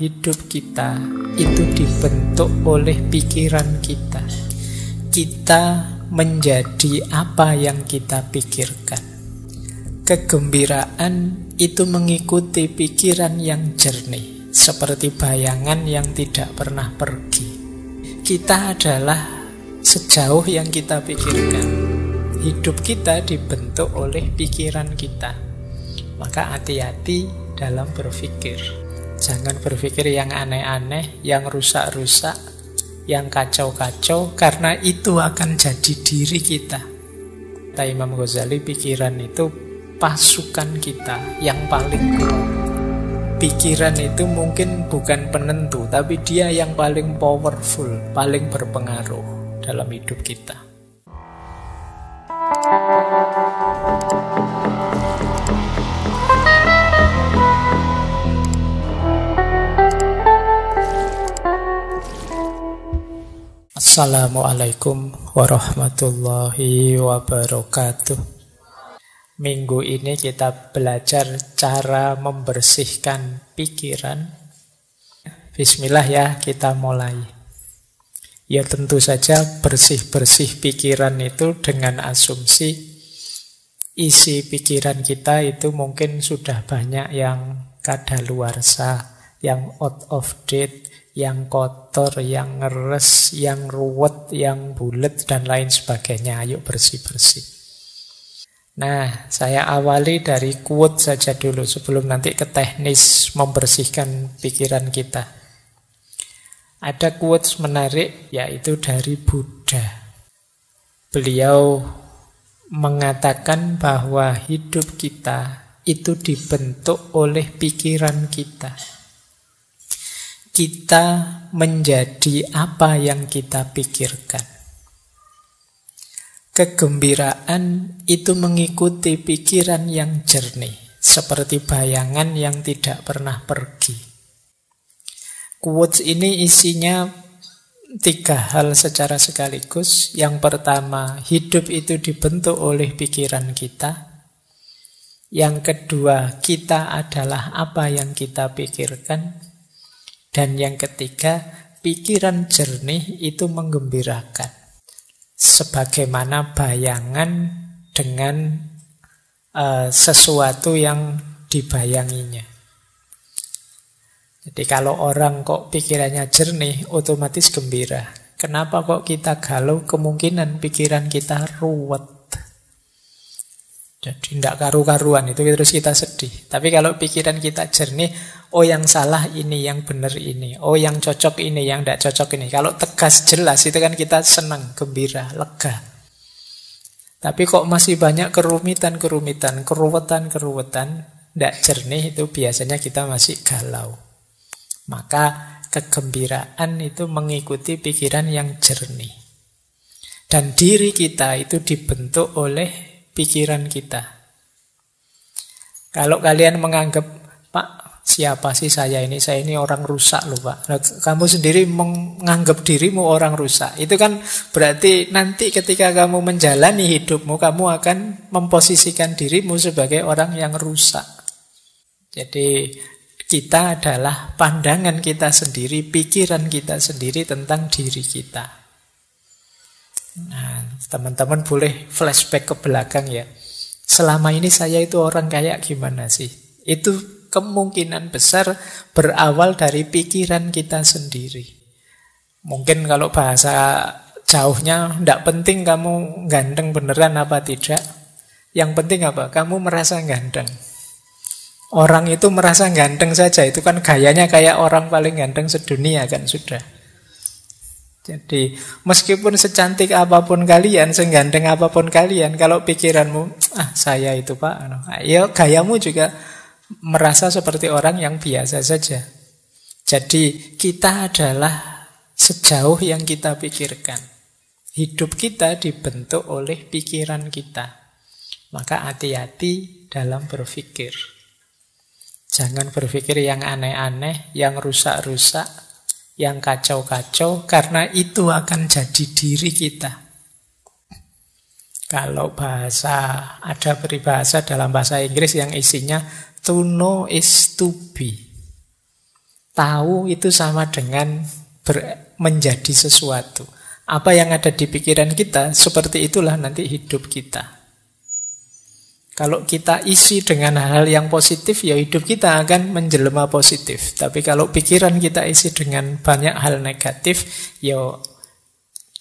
Hidup kita itu dibentuk oleh pikiran kita. Kita menjadi apa yang kita pikirkan. Kegembiraan itu mengikuti pikiran yang jernih, seperti bayangan yang tidak pernah pergi. Kita adalah sejauh yang kita pikirkan. Hidup kita dibentuk oleh pikiran kita. Maka hati-hati dalam berpikir. Jangan berpikir yang aneh-aneh, yang rusak-rusak, yang kacau-kacau, karena itu akan jadi diri kita. Kata Imam Ghazali, pikiran itu pasukan kita yang paling kuat. Pikiran itu mungkin bukan penentu, tapi dia yang paling powerful, paling berpengaruh dalam hidup kita. Assalamualaikum warahmatullahi wabarakatuh. Minggu ini kita belajar cara membersihkan pikiran. Bismillah ya, kita mulai. Ya tentu saja bersih-bersih pikiran itu dengan asumsi isi pikiran kita itu mungkin sudah banyak yang kadaluarsa, yang out of date, yang kotor, yang ngeres, yang ruwet, yang bulet, dan lain sebagainya. Ayo bersih-bersih. Nah, saya awali dari quote saja dulu sebelum nanti ke teknis membersihkan pikiran kita. Ada quotes menarik, yaitu dari Buddha. Beliau mengatakan bahwa hidup kita itu dibentuk oleh pikiran kita. Kita menjadi apa yang kita pikirkan. Kegembiraan itu mengikuti pikiran yang jernih, seperti bayangan yang tidak pernah pergi. Quotes ini isinya 3 hal secara sekaligus. Yang pertama, hidup itu dibentuk oleh pikiran kita. Yang kedua, kita adalah apa yang kita pikirkan. Dan yang ketiga, pikiran jernih itu menggembirakan. Sebagaimana bayangan dengan sesuatu yang dibayanginya. Jadi kalau orang kok pikirannya jernih, otomatis gembira. Kenapa kok kita galau? Kemungkinan pikiran kita ruwet. Jadi tidak karu-karuan, itu terus kita sedih. Tapi kalau pikiran kita jernih, oh yang salah ini, yang benar ini, oh yang cocok ini, yang tidak cocok ini. Kalau tegas jelas itu kan kita senang, gembira, lega. Tapi kok masih banyak kerumitan-kerumitan, keruwetan-keruwetan, tidak jernih, itu biasanya kita masih galau. Maka kegembiraan itu mengikuti pikiran yang jernih. Dan diri kita itu dibentuk oleh pikiran kita. Kalau kalian menganggap, Pak, siapa sih saya ini? Saya ini orang rusak loh, Pak. Nah, kamu sendiri menganggap dirimu orang rusak. Itu kan berarti nanti ketika kamu menjalani hidupmu, kamu akan memposisikan dirimu sebagai orang yang rusak. Jadi kita adalah pandangan kita sendiri, pikiran kita sendiri tentang diri kita. Nah, teman-teman boleh flashback ke belakang ya. Selama ini saya itu orang kayak gimana sih? Itu kemungkinan besar berawal dari pikiran kita sendiri. Mungkin kalau bahasa jauhnya, tidak penting kamu ganteng beneran apa tidak. Yang penting apa? Kamu merasa ganteng. Orang itu merasa ganteng saja, itu kan gayanya kayak orang paling ganteng sedunia kan sudah. Jadi meskipun secantik apapun kalian, seganteng apapun kalian, kalau pikiranmu, saya itu Pak, ya gayamu juga merasa seperti orang yang biasa saja. Jadi kita adalah sejauh yang kita pikirkan. Hidup kita dibentuk oleh pikiran kita. Maka hati-hati dalam berpikir. Jangan berpikir yang aneh-aneh, yang rusak-rusak, yang kacau-kacau, karena itu akan jadi diri kita. Kalau ada peribahasa dalam bahasa Inggris yang isinya to know is to be. Tahu itu sama dengan menjadi sesuatu. Apa yang ada di pikiran kita, seperti itulah nanti hidup kita. Kalau kita isi dengan hal-hal yang positif, ya hidup kita akan menjelma positif. Tapi kalau pikiran kita isi dengan banyak hal negatif, ya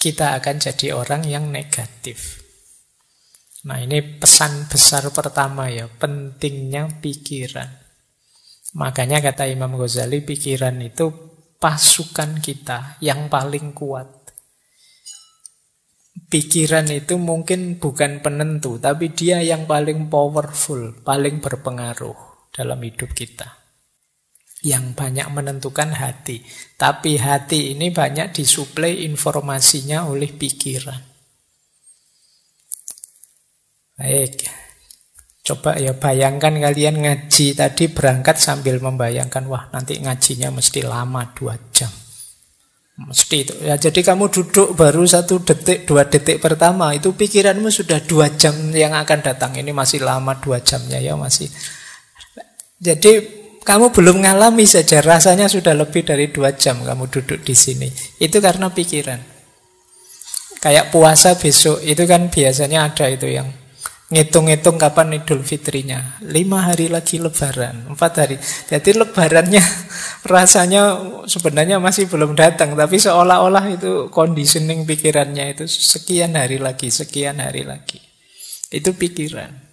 kita akan jadi orang yang negatif. Nah, ini pesan besar pertama ya, pentingnya pikiran. Makanya kata Imam Ghazali, pikiran itu pasukan kita yang paling kuat. Pikiran itu mungkin bukan penentu, tapi dia yang paling powerful, paling berpengaruh dalam hidup kita. Yang banyak menentukan hati. Tapi hati ini banyak disuplai informasinya oleh pikiran. Baik. Coba ya bayangkan kalian ngaji tadi berangkat sambil membayangkan, wah nanti ngajinya mesti lama 2 jam. Mesti itu. Ya, jadi kamu duduk baru 1 detik, 2 detik pertama, itu pikiranmu sudah 2 jam yang akan datang. Ini masih lama 2 jamnya ya masih. Jadi kamu belum ngalami saja, rasanya sudah lebih dari 2 jam kamu duduk di sini. Itu karena pikiran. Kayak puasa besok, itu kan biasanya ada itu yang ngitung-ngitung kapan Idul Fitrinya. 5 hari lagi Lebaran, 4 hari. Jadi Lebarannya rasanya sebenarnya masih belum datang, tapi seolah-olah itu conditioning pikirannya itu sekian hari lagi, sekian hari lagi. Itu pikiran.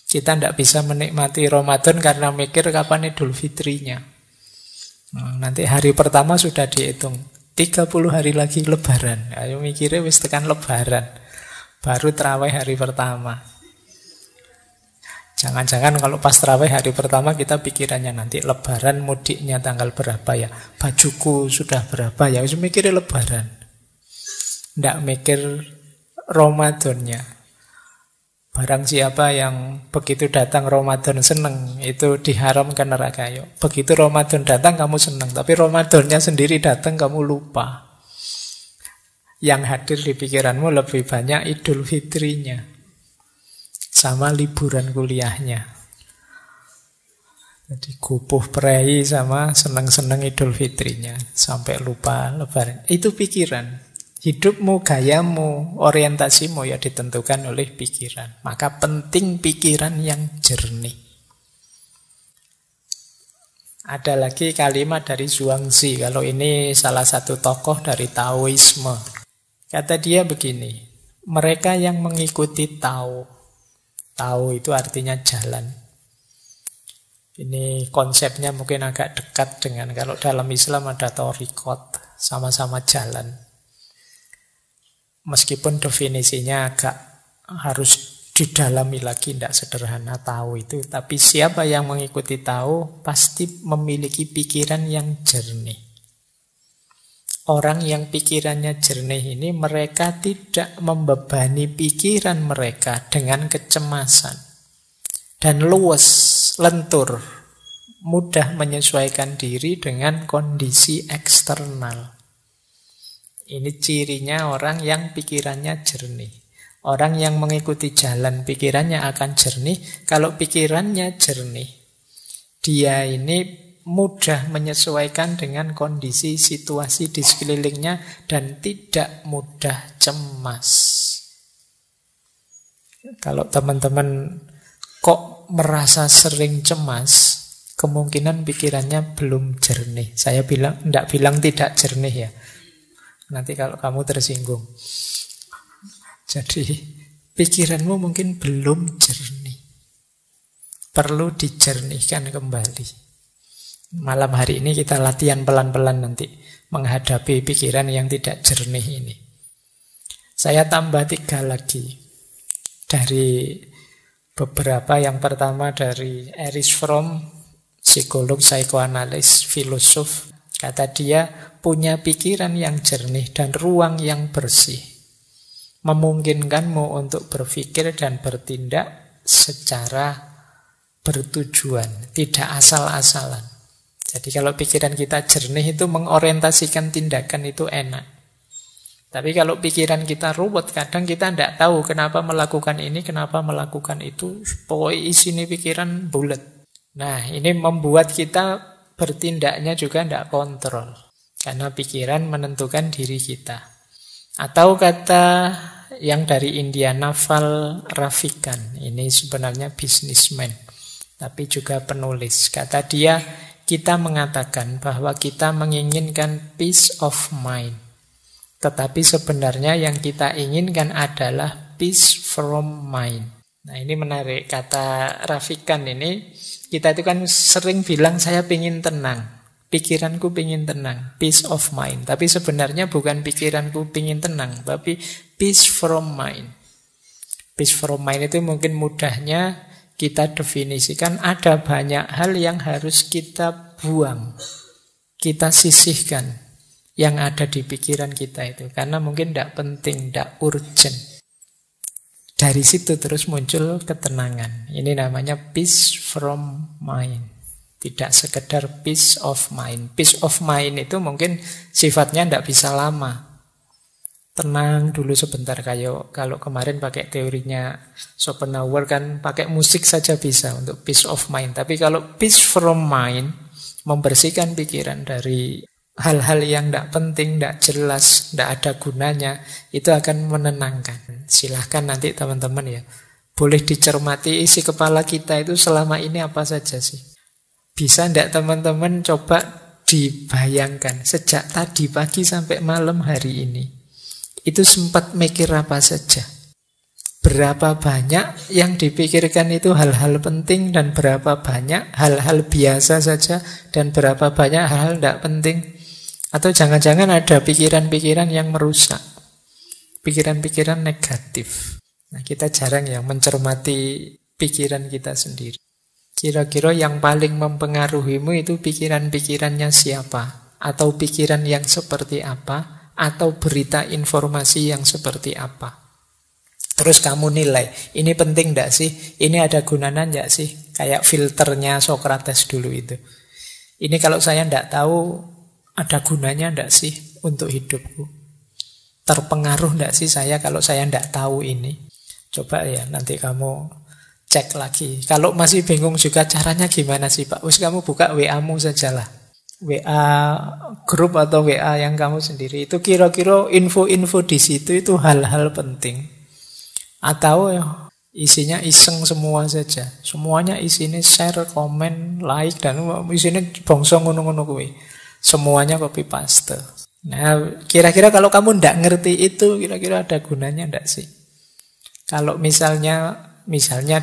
Kita tidak bisa menikmati Ramadan karena mikir kapan Idul Fitrinya. Nanti hari pertama sudah dihitung, 30 hari lagi Lebaran. Ayo mikirnya wis tekan Lebaran. Baru terawih hari pertama. Jangan-jangan kalau pas terawih hari pertama kita pikirannya nanti Lebaran mudiknya tanggal berapa ya? Bajuku sudah berapa ya? Harus mikirnya Lebaran. Tidak mikir Ramadannya. Barang siapa yang begitu datang Ramadan seneng, itu diharamkan neraka. Yuk. Begitu Ramadan datang kamu seneng, tapi Ramadannya sendiri datang kamu lupa. Yang hadir di pikiranmu lebih banyak Idul Fitrinya sama liburan kuliahnya. Jadi gupuh prei sama seneng-seneng Idul Fitrinya sampai lupa Lebaran. Itu pikiran. Hidupmu, gayamu, orientasimu ya ditentukan oleh pikiran. Maka penting pikiran yang jernih. Ada lagi kalimat dari Zhuangzi. Kalau ini salah satu tokoh dari Taoisme. Kata dia begini, mereka yang mengikuti Tao. Tao itu artinya jalan. Ini konsepnya mungkin agak dekat dengan kalau dalam Islam ada thariqat, sama-sama jalan. Meskipun definisinya agak harus didalami lagi, tidak sederhana Tao itu. Tapi siapa yang mengikuti Tao pasti memiliki pikiran yang jernih. Orang yang pikirannya jernih ini mereka tidak membebani pikiran mereka dengan kecemasan. Dan luwes, lentur, mudah menyesuaikan diri dengan kondisi eksternal. Ini cirinya orang yang pikirannya jernih. Orang yang mengikuti jalan pikirannya akan jernih. Kalau pikirannya jernih, dia ini mudah menyesuaikan dengan kondisi situasi di sekelilingnya dan tidak mudah cemas. Kalau teman-teman kok merasa sering cemas, kemungkinan pikirannya belum jernih. Saya tidak bilang tidak jernih ya. Nanti kalau kamu tersinggung. Jadi pikiranmu mungkin belum jernih. Perlu dijernihkan kembali. Malam hari ini kita latihan pelan-pelan nanti menghadapi pikiran yang tidak jernih ini. Saya tambah 3 lagi dari beberapa. Yang pertama dari Erich Fromm, psikolog, psikoanalis, filosof. Kata dia, punya pikiran yang jernih dan ruang yang bersih memungkinkanmu untuk berpikir dan bertindak secara bertujuan, tidak asal-asalan. Jadi kalau pikiran kita jernih itu mengorientasikan tindakan itu enak. Tapi kalau pikiran kita ruwet, kadang kita tidak tahu kenapa melakukan ini, kenapa melakukan itu. Pokoknya isi ini pikiran bulat. Nah, ini membuat kita bertindaknya juga tidak kontrol. Karena pikiran menentukan diri kita. Atau kata yang dari India, Naval Ravikant. Ini sebenarnya bisnismen, tapi juga penulis. Kata dia, kita mengatakan bahwa kita menginginkan peace of mind. Tetapi sebenarnya yang kita inginkan adalah peace from mind. Nah ini menarik, kata Ravikant ini, kita itu kan sering bilang saya ingin tenang. Pikiranku pingin tenang, peace of mind. Tapi sebenarnya bukan pikiranku pingin tenang, tapi peace from mind. Peace from mind itu mungkin mudahnya kita definisikan ada banyak hal yang harus kita buang, kita sisihkan yang ada di pikiran kita itu. Karena mungkin tidak penting, tidak urgent. Dari situ terus muncul ketenangan. Ini namanya peace from mind. Tidak sekedar peace of mind. Peace of mind itu mungkin sifatnya tidak bisa lama. Tenang dulu sebentar, kayak kalau kemarin pakai teorinya Schopenhauer kan pakai musik saja bisa untuk peace of mind. Tapi kalau peace from mind, membersihkan pikiran dari hal-hal yang tidak penting, tidak jelas, tidak ada gunanya, itu akan menenangkan. Silahkan nanti teman-teman ya, boleh dicermati isi kepala kita itu selama ini apa saja sih. Bisa tidak teman-teman coba dibayangkan sejak tadi pagi sampai malam hari ini, itu sempat mikir apa saja? Berapa banyak yang dipikirkan itu hal-hal penting dan berapa banyak hal-hal biasa saja dan berapa banyak hal-hal tidak penting? Atau jangan-jangan ada pikiran-pikiran yang merusak, pikiran-pikiran negatif. Nah kita jarang ya mencermati pikiran kita sendiri. Kira-kira yang paling mempengaruhimu itu pikiran-pikirannya siapa? Atau pikiran yang seperti apa? Atau berita informasi yang seperti apa? Terus kamu nilai, ini penting enggak sih? Ini ada gunanya enggak sih? Kayak filternya Socrates dulu itu. Ini kalau saya enggak tahu, ada gunanya enggak sih untuk hidupku? Terpengaruh enggak sih saya kalau saya enggak tahu ini? Coba ya nanti kamu cek lagi. Kalau masih bingung juga caranya gimana sih Pak? Wis kamu buka WA-mu sajalah. WA grup atau WA yang kamu sendiri. Itu kira-kira info-info di situ itu hal-hal penting. Atau ya, isinya iseng semua saja. Semuanya isinya share, komen, like, dan isinya bongso ngono-ngono kuwi. Semuanya copy paste. Nah, kira-kira kalau kamu ndak ngerti itu, kira-kira ada gunanya ndak sih? Kalau misalnya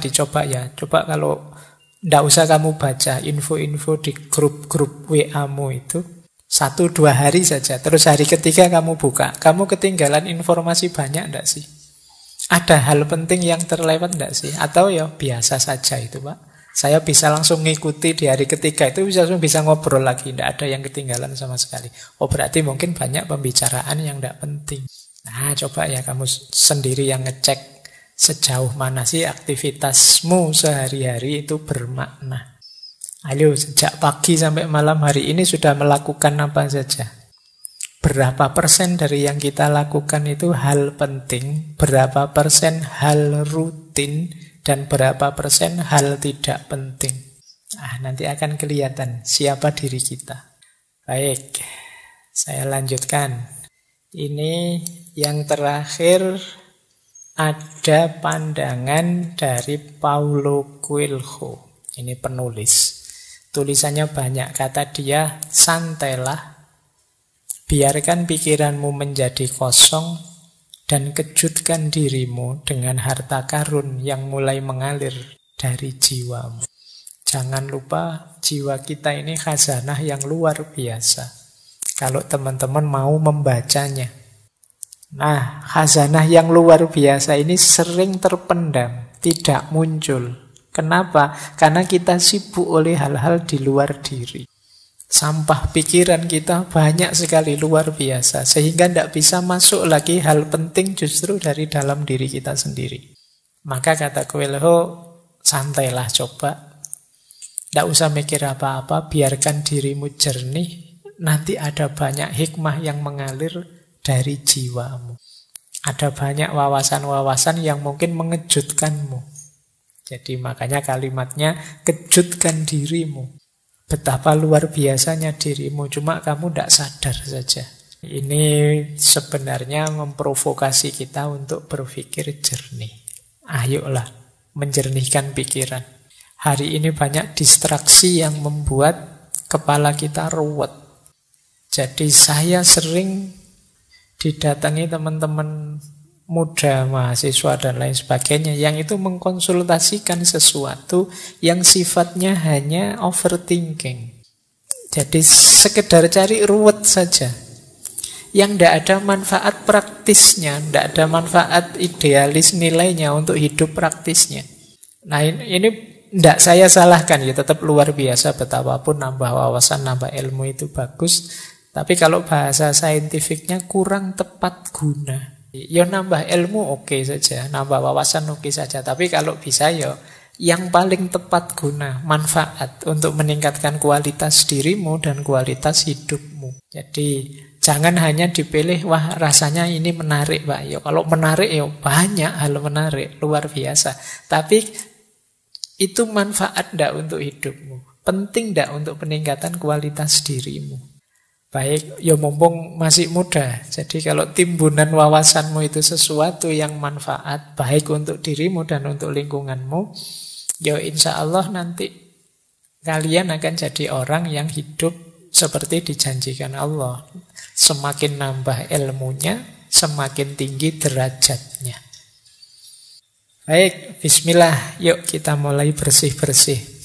dicoba ya, coba kalau ndak usah kamu baca info-info di grup-grup WA-mu itu 1-2 hari saja, terus hari ketiga kamu buka, kamu ketinggalan informasi banyak ndak sih? Ada hal penting yang terlewat ndak sih? Atau ya biasa saja itu Pak, saya bisa langsung ngikuti di hari ketiga itu bisa ngobrol lagi, ndak ada yang ketinggalan sama sekali. Oh berarti mungkin banyak pembicaraan yang ndak penting. Nah coba ya kamu sendiri yang ngecek sejauh mana sih aktivitasmu sehari-hari itu bermakna. Ayo, sejak pagi sampai malam hari ini sudah melakukan apa saja? Berapa persen dari yang kita lakukan itu hal penting, berapa persen hal rutin, dan berapa persen hal tidak penting. Nanti akan kelihatan siapa diri kita. Baik, saya lanjutkan. Ini yang terakhir, ada pandangan dari Paulo Coelho. Ini penulis. Tulisannya banyak. Kata dia, santailah, biarkan pikiranmu menjadi kosong, dan kejutkan dirimu dengan harta karun yang mulai mengalir dari jiwamu. Jangan lupa, jiwa kita ini khazanah yang luar biasa. Kalau teman-teman mau membacanya. Nah, khazanah yang luar biasa ini sering terpendam, tidak muncul. Kenapa? Karena kita sibuk oleh hal-hal di luar diri. Sampah pikiran kita banyak sekali, luar biasa. Sehingga tidak bisa masuk lagi hal penting justru dari dalam diri kita sendiri. Maka kata Coelho, santailah coba. Tidak usah mikir apa-apa, biarkan dirimu jernih. Nanti ada banyak hikmah yang mengalir dari jiwamu. Ada banyak wawasan-wawasan yang mungkin mengejutkanmu. Jadi makanya kalimatnya kejutkan dirimu. Betapa luar biasanya dirimu, cuma kamu tidak sadar saja. Ini sebenarnya memprovokasi kita untuk berpikir jernih. Ayolah, menjernihkan pikiran. Hari ini banyak distraksi yang membuat kepala kita ruwet. Jadi saya sering didatangi teman-teman muda, mahasiswa dan lain sebagainya yang itu mengkonsultasikan sesuatu yang sifatnya hanya overthinking. Jadi sekedar cari ruwet saja, yang tidak ada manfaat praktisnya, tidak ada manfaat idealis nilainya untuk hidup praktisnya. Nah ini tidak saya salahkan ya, tetap luar biasa, betapapun nambah wawasan, nambah ilmu itu bagus. Tapi kalau bahasa saintifiknya kurang tepat guna. Ya nambah ilmu oke saja, nambah wawasan oke saja. Tapi kalau bisa ya yang paling tepat guna, manfaat untuk meningkatkan kualitas dirimu dan kualitas hidupmu. Jadi jangan hanya dipilih, wah rasanya ini menarik Pak. Ya kalau menarik ya banyak hal menarik, luar biasa. Tapi itu manfaat enggak untuk hidupmu? Penting enggak untuk peningkatan kualitas dirimu? Baik, ya mumpung masih muda. Jadi kalau timbunan wawasanmu itu sesuatu yang manfaat, baik untuk dirimu dan untuk lingkunganmu, ya insya Allah nanti kalian akan jadi orang yang hidup seperti dijanjikan Allah. Semakin nambah ilmunya, semakin tinggi derajatnya. Baik, bismillah, yuk kita mulai bersih-bersih.